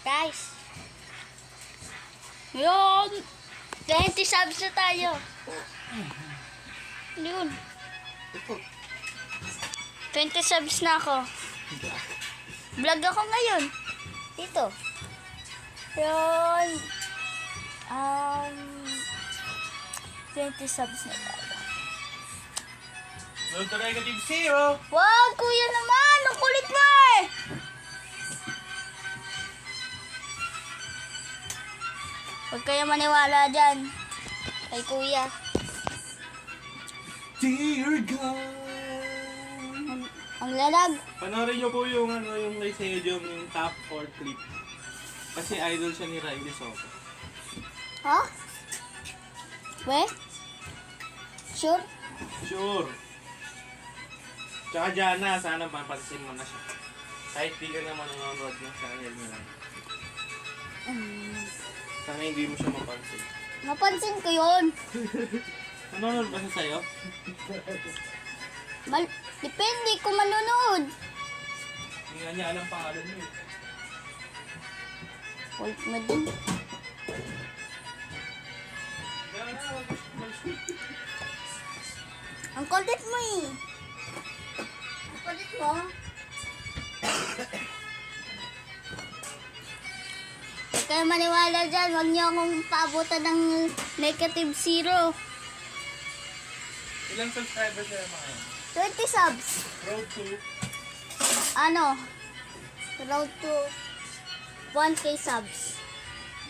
Guys. Yun. 20 subs na tayo. Yun. 20 subs na ako. Vlog ako ngayon. Dito. Yun. 20 subs na tayo. Road to -0. Wag, kuya naman. Ang kulit mo eh. Huwag kayo maniwala dyan. Kay kuya. Dear God. Ang lalag. Panoorin niyo po yung yung kay Sejong, yung top 4 clip. Kasi idol siya ni Riley Soto. Ha? We? Sure? Sure. Tsaka Jana, sana mapansin mo na siya. Kahit di ka naman nanonood ng channel nila. Sana hindi mo siya mapansin. Napansin ko yun. Nanonood ba siya sa'yo? Depende kung manonood. Hindi nga niya alam pangalan mo eh. Wait mo din. Ang kulit mo eh. Ang kulit mo. Huwag kayo maniwala dyan. Huwag niyo akong paabutan ng -0. Ilang subscribers siya mga yun? 20 subs. Road to Ano? Road to 1K subs.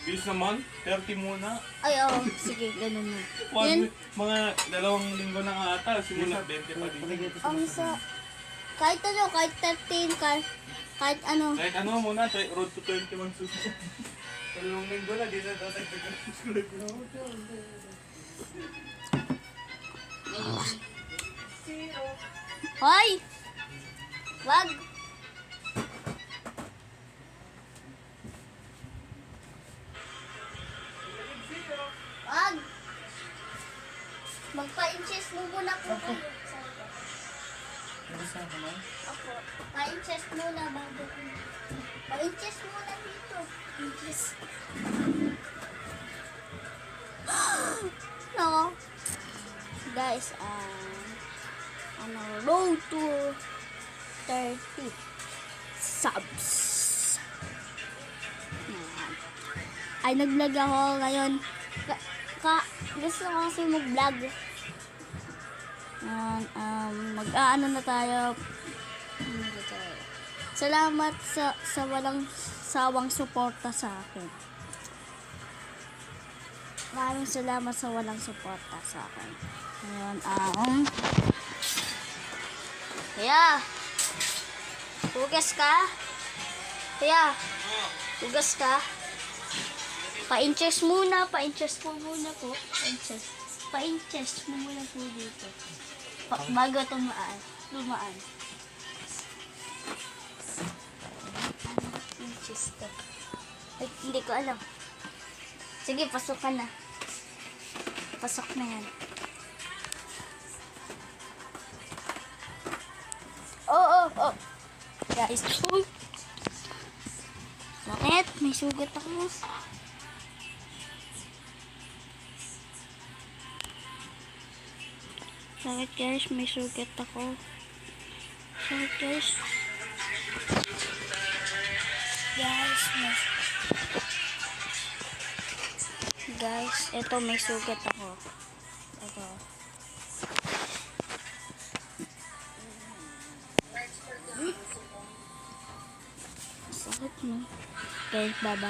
views naman, 30 muna. Ay, oh. Sige, ganun mo. Yun. Mga 2 linggo na nga ata, simula 20 pa din. Ang sa... Kahit ano, kahit 13, kahit ano. Kahit ano muna, road to 21 subscribers. 2 linggo na, di na tatagdagan subscribers. Hoy! Wag! Wag! Magpa-inches mo muna po kayo. Opo. Pa-inches muna bago. Pa-inches muna dito. Inches. No. Guys, road to 30 subs. Yan. Ay, nag-vlog ako ngayon. Gusto ko kasi mag-vlog. Yan, mag-aano na tayo. Salamat sa walang sawang suporta sa akin. Maraming salamat sa walang suporta sa akin. Ngayon, Kaya, hugas ka? Kaya, hugas ka? Pa-inches muna, pa-inches mo muna po. Pa-inches mo muna po dito. Bago lumaan. Inches to. Ay, hindi ko alam. Sige, pasok ka na. Pasok na yan. Oh. Guys, uy. Bakit? May sugat ako. Bakit guys? May sugat ako. Bakit guys? Guys, ito may sugat ako. Ito. Sakit mo. Okay, bye-bye.